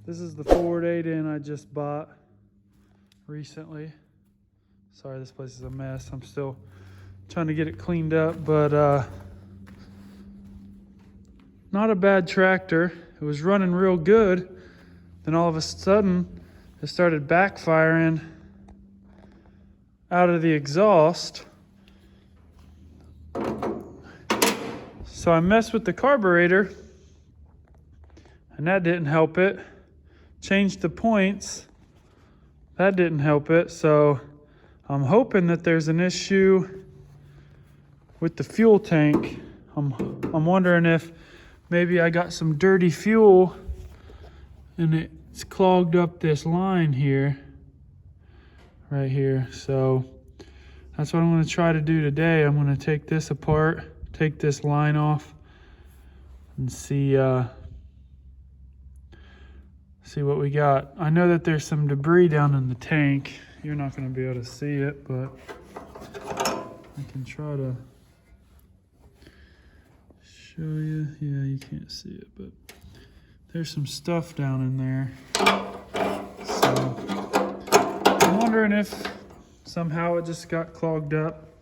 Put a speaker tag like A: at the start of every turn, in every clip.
A: This is the Ford 8N I just bought recently. Sorry, this place is a mess. I'm still trying to get it cleaned up, but not a bad tractor. It was running real good. Then all of a sudden, it started backfiring out of the exhaust. So I messed with the carburetor, and that didn't help it. Changed the points. That didn't help it. So I'm hoping that there's an issue with the fuel tank. I'm wondering if maybe I got some dirty fuel and it's clogged up this line here, right here. So that's what I'm going to try to do today. I'm going to take this apart, take this line off, and see what we got. I know that there's some debris down in the tank. You're not going to be able to see it, but I can try to show you. Yeah, you can't see it, but there's some stuff down in there. So I'm wondering if somehow it just got clogged up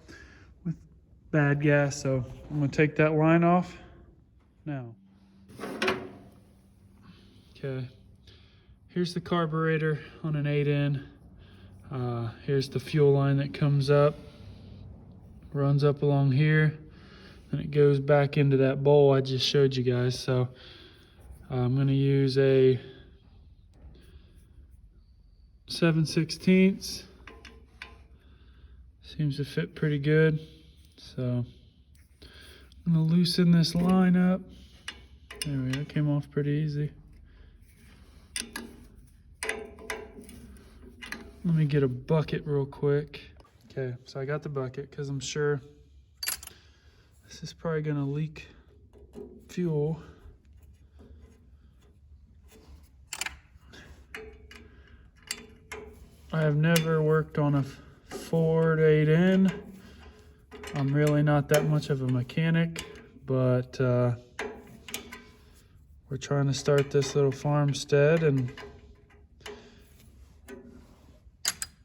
A: with bad gas. So I'm going to take that line off now. Okay. Here's the carburetor on an 8N. Here's the fuel line that comes up, runs up along here, and it goes back into that bowl I just showed you guys. So I'm going to use a 7/16. Seems to fit pretty good. So I'm going to loosen this line up. There we go, it came off pretty easy. Let me get a bucket real quick. Okay, so I got the bucket because I'm sure this is probably gonna leak fuel. I have never worked on a Ford 8N. I'm really not that much of a mechanic, but we're trying to start this little farmstead, and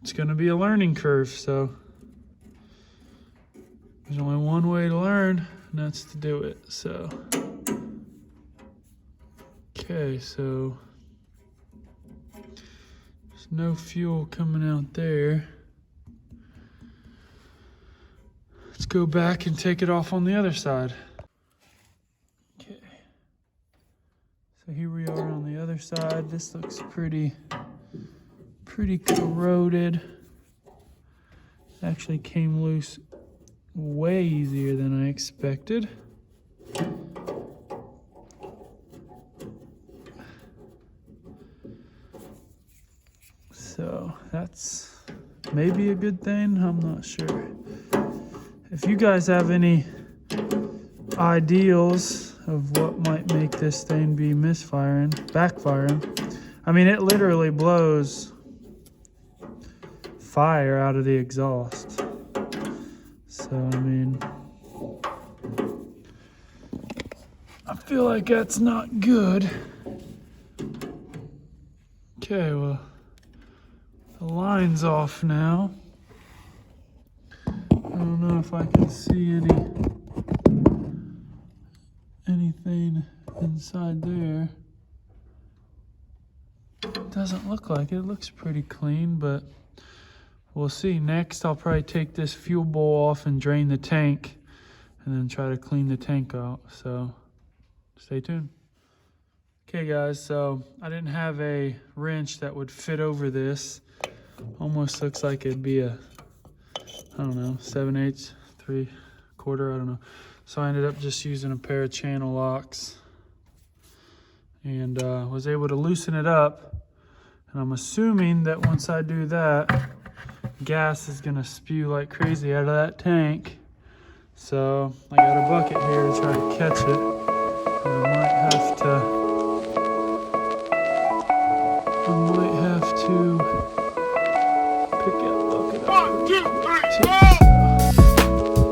A: it's going to be a learning curve. So there's only one way to learn, and that's to do it. So okay, so there's no fuel coming out there. Let's go back and take it off on the other side. Okay, so here we are on the other side. This looks pretty corroded. Actually came loose way easier than I expected. So that's maybe a good thing, I'm not sure. If you guys have any ideals of what might make this thing be backfiring, I mean, it literally blows fire out of the exhaust. So, I mean, I feel like that's not good. Okay, well, the line's off now. I don't know if I can see anything inside there. Doesn't look like it. It looks pretty clean, but we'll see. Next, I'll probably take this fuel bowl off and drain the tank, and then try to clean the tank out. So stay tuned. Okay guys, so I didn't have a wrench that would fit over this. Almost looks like it'd be a, I don't know, 7/8, 3/4, I don't know. So I ended up just using a pair of channel locks, and was able to loosen it up. And I'm assuming that once I do that, gas is gonna spew like crazy out of that tank. So I got a bucket here to try to catch it. And I might have to pick it, look it up. 1, 2, 3, 4.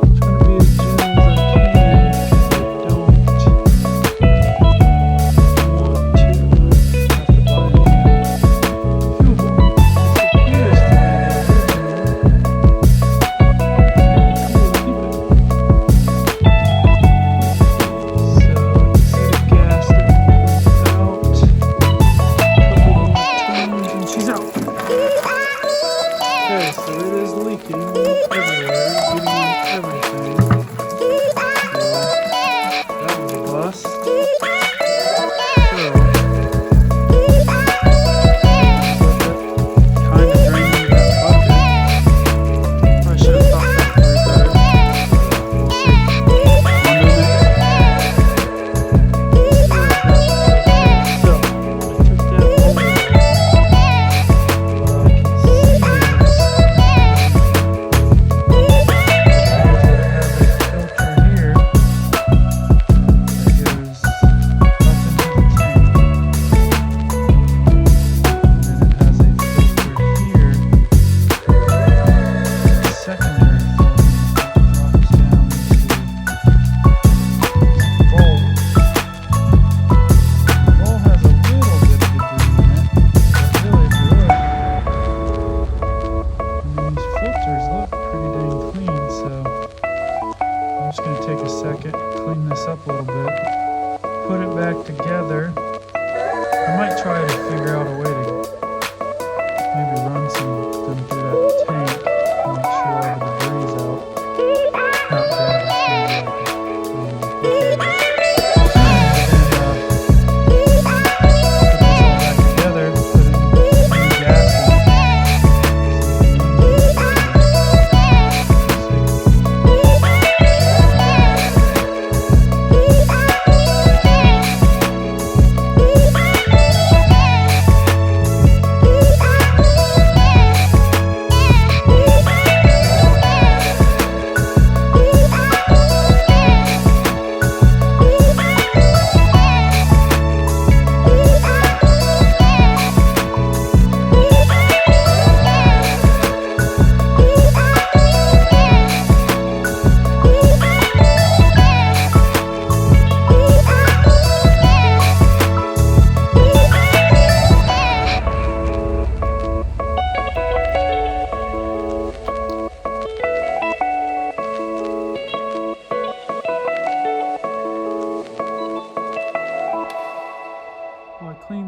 A: Trying to be as gentle as I can. I don't want to have to buy just going to take a second, clean this up a little bit, put it back together. I might try to figure out a way to maybe run some of them through that tank and make sure all the debris is out. Not bad, maybe like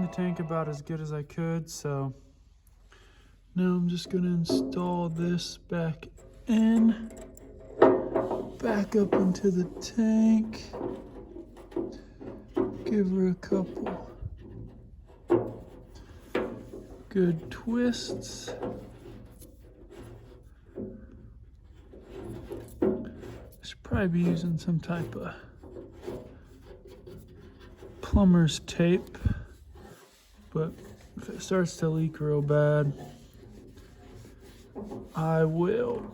A: a tank about as good as I could, so now I'm just going to install this back in, back up into the tank, give her a couple good twists. Should probably be using some type of plumber's tape. But if it starts to leak real bad, I will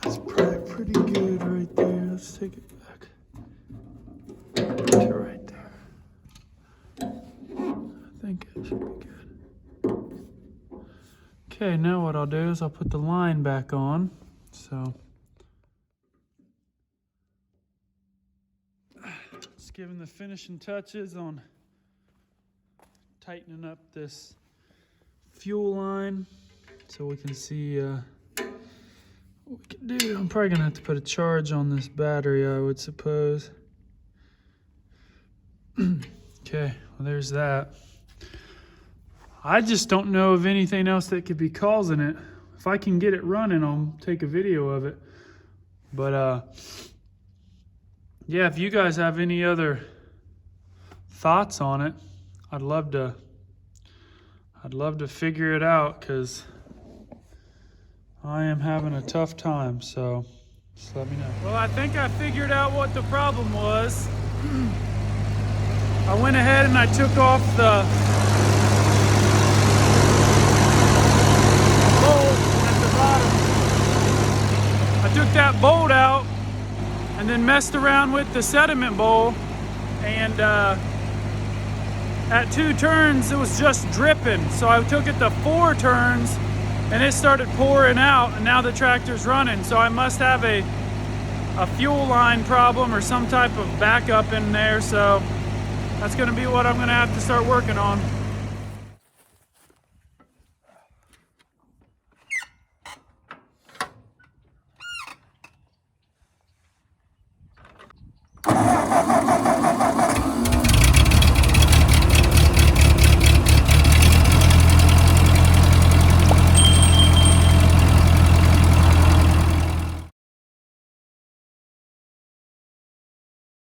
A: That's probably pretty good right there. Let's take it back to right there. I think it should be good. Okay, now what I'll do is I'll put the line back on. So just giving the finishing touches on tightening up this fuel line so we can see what we can do. I'm probably gonna have to put a charge on this battery, I would suppose. Okay, well there's that. I just don't know of anything else that could be causing it. If I can get it running, I'll take a video of it. But yeah, if you guys have any other thoughts on it, I'd love to figure it out, because I am having a tough time, so just let me know. Well, I think I figured out what the problem was. I went ahead and I took off the bolt at the bottom. I took that bolt out and then messed around with the sediment bowl, and at 2 turns it was just dripping. So I took it to 4 turns and it started pouring out, and now the tractor's running. So I must have a fuel line problem or some type of backup in there. So that's gonna be what I'm gonna have to start working on.